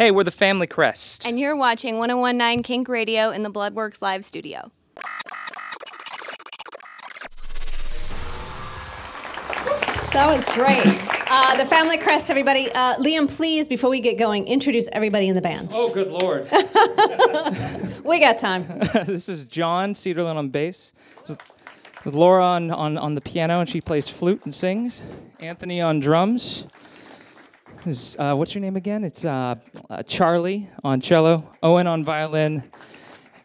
Hey, we're the Family Crest. And you're watching 101.9 KINK Radio in the Bloodworks live studio. That was great. The Family Crest, everybody. Liam, please, before we get going, introduce everybody in the band. Oh, good Lord. We got time. This is John Cedarland on bass. With Laura on the piano, and she plays flute and sings. Anthony on drums. What's your name again? It's Charlie on cello, Owen on violin,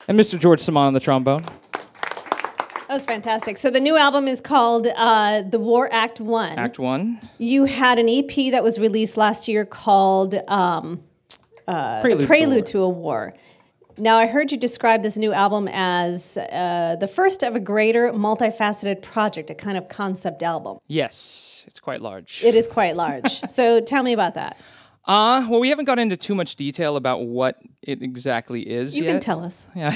and Mr. George Simon on the trombone. That was fantastic. So the new album is called The War Act 1. Act 1. You had an EP that was released last year called Prelude to a War. Now, I heard you describe this new album as the first of a greater, multifaceted project, a kind of concept album. Yes, it's quite large. It is quite large. So tell me about that. Well, we haven't got into too much detail about what it exactly is yet. You can tell us. Yeah,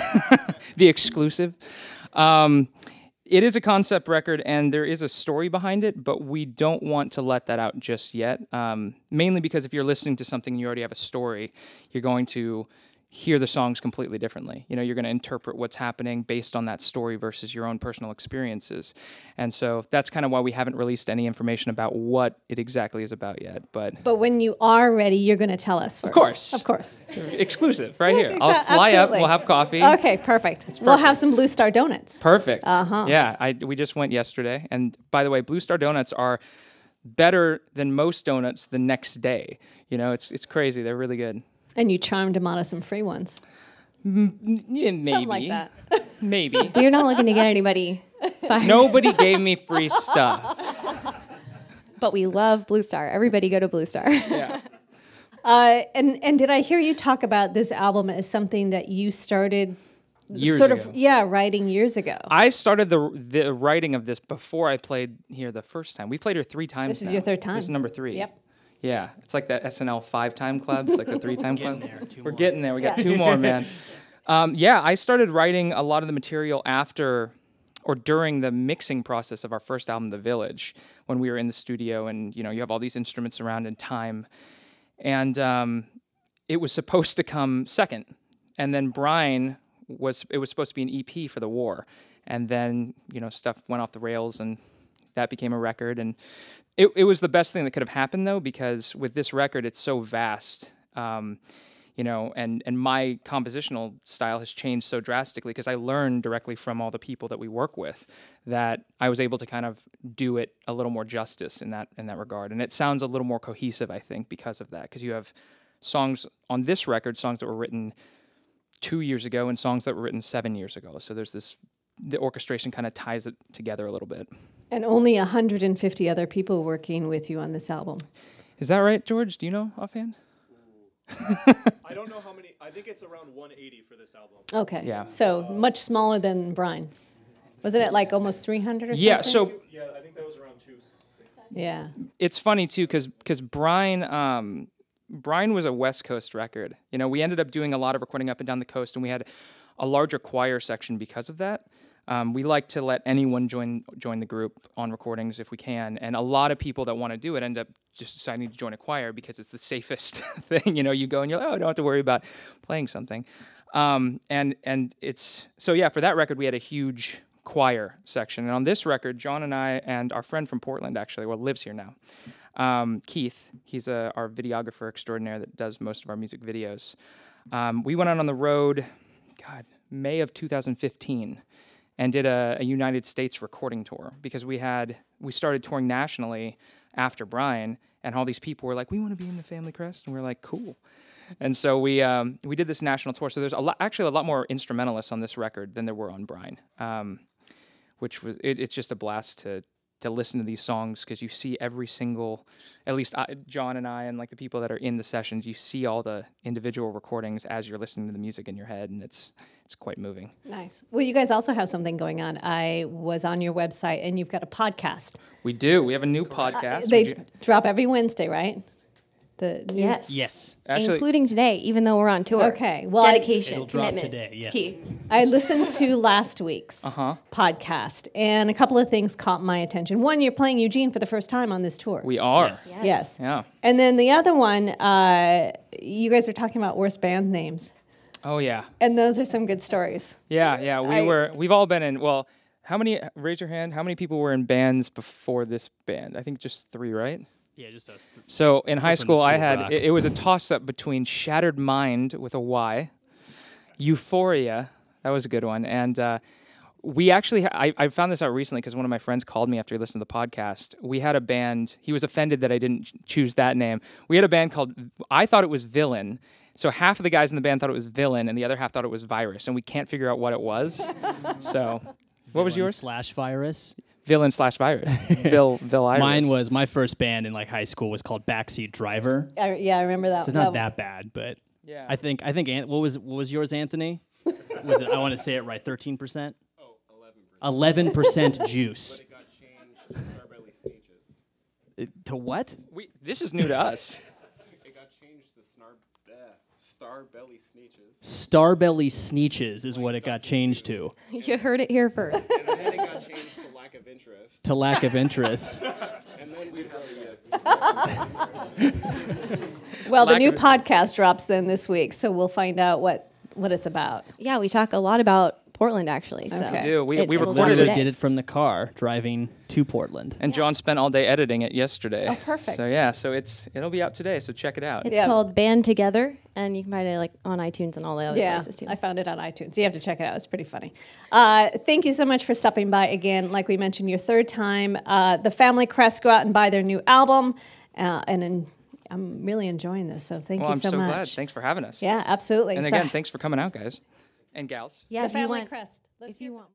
the exclusive. It is a concept record, and there is a story behind it, but we don't want to let that out just yet, mainly because if you're listening to something and you already have a story, you're going to hear the songs completely differently. You know, you're going to interpret what's happening based on that story versus your own personal experiences. And so that's kind of why we haven't released any information about what it exactly is about yet. But when you are ready, you're going to tell us first. Of course. Of course. Exclusive, right here. I'll fly up, we'll have coffee. Okay, perfect. We'll have some Blue Star Donuts. Perfect. Uh-huh. Yeah, we just went yesterday. And by the way, Blue Star Donuts are better than most donuts the next day. You know, it's crazy. They're really good. And you charmed him out of some free ones. Yeah, maybe. Something like that. Maybe. You're not looking to get anybody fired. Nobody gave me free stuff. But we love Blue Star. Everybody go to Blue Star. Yeah. And did I hear you talk about this album as something that you started years ago. Writing years ago? I started the writing of this before I played here the first time. We played here 3 times. This is your third time. This is number 3. Yep. Yeah, it's like that SNL 5-time club. It's like the 3-time club. We're getting there. We got Yeah. 2 more, man. I started writing a lot of the material after or during the mixing process of our first album, The Village, when we were in the studio and, you know, you have all these instruments around in time. And it was supposed to come second. And then Brian it was supposed to be an EP for the war. And then, you know, stuff went off the rails and that became a record. And it was the best thing that could have happened, though, because with this record, it's so vast, you know, and my compositional style has changed so drastically because I learned directly from all the people that we work with that I was able to kind of do it a little more justice in that regard. And it sounds a little more cohesive, I think, because of that, because you have songs on this record, songs that were written 2 years ago and songs that were written 7 years ago. So there's the orchestration kind of ties it together a little bit. And only 150 other people working with you on this album. Is that right, George? Do you know offhand? I don't know how many. I think it's around 180 for this album. Okay. Yeah. So much smaller than Brian. Wasn't it like almost 300 or something? Yeah, so... Yeah, I think that was around 260. Yeah. It's funny, too, because Brian was a West Coast record. You know, we ended up doing a lot of recording up and down the coast, and we had a larger choir section because of that. We like to let anyone join the group on recordings if we can, and a lot of people that want to do it end up just deciding to join a choir because it's the safest thing. You know, you go and you're like, oh, I don't have to worry about playing something. And it's so yeah. For that record, we had a huge choir section, and on this record, John and I and our friend from Portland actually, lives here now, Keith. He's our videographer extraordinaire that does most of our music videos. We went out on the road, May of 2015. And did a United States recording tour because we started touring nationally after Brian, and all these people were like, we want to be in the Family Crest, and we were like, cool. And so we did this national tour. So there's a lot more instrumentalists on this record than there were on Brian, which was it's just a blast to listen to these songs because you see every single, at least John and I and like the people that are in the sessions, you see all the individual recordings as you're listening to the music in your head, and it's quite moving. Nice. Well, you guys also have something going on. I was on your website, and you've got a podcast. We do. We have a new podcast. They drop every Wednesday, right? The new Yes. Yes. Actually, Including today, even though we're on tour. Okay, well, dedication, It'll drop commitment. today, It's yes. key. I listened to last week's podcast, and a couple of things caught my attention. One, you're playing Eugene for the first time on this tour. we are. Yes. Yes. Yeah. And then the other one, you guys were talking about worst band names, Oh yeah. and those are some good stories. Yeah. We've all been in. Well, how many? Raise your hand. How many people were in bands before this band? I think just 3, right? Yeah, just us. So in high from the school, I School of had Rock. it was a toss-up between Shattered Mind with a Y, Euphoria, that was a good one, and we actually I found this out recently because one of my friends called me after he listened to the podcast. We had a band. He was offended that I didn't choose that name. We had a band called. I thought it was Villain. So half of the guys in the band thought it was Villain, and the other half thought it was Virus, and we can't figure out what it was. So, what was yours? /virus. Villain/Virus. Vil-iris. Mine was my first band in like high school was called Backseat Driver. Yeah, I remember that. So it's not that bad, but Yeah. I think what was yours, Anthony? Was it, I want to say it right, 13%? Oh, 11%. 11% juice. It got changed to Starbelly Sneeches. To what? This is new to us. It got changed to Starbelly Sneeches. Starbelly Sneeches is what it got changed to. You heard it here first. And then it got changed to Lack of Interest. To lack of interest. And then we Well, the Lack new of- podcast drops then this week, so we'll find out what it's about. Yeah, we talk a lot about Portland, actually. So Okay. We do. We it'll recorded drop it. Literally today. did it from the car driving to Portland. And John spent all day editing it yesterday. Oh, perfect. So yeah, it'll be out today. So check it out. It's Yeah. called Band Together, and you can find it like on iTunes and all the other Yeah, places too. I found it on iTunes. You have to check it out. It's pretty funny. Thank you so much for stopping by again. Like we mentioned, your third time. The family Crest go out and buy their new album, I'm really enjoying this. So thank Well, you I'm so much. glad. Thanks for having us. Yeah, absolutely. And So- again, thanks for coming out, guys and gals. yeah, the if you family want, Crest. Let's if you hear want.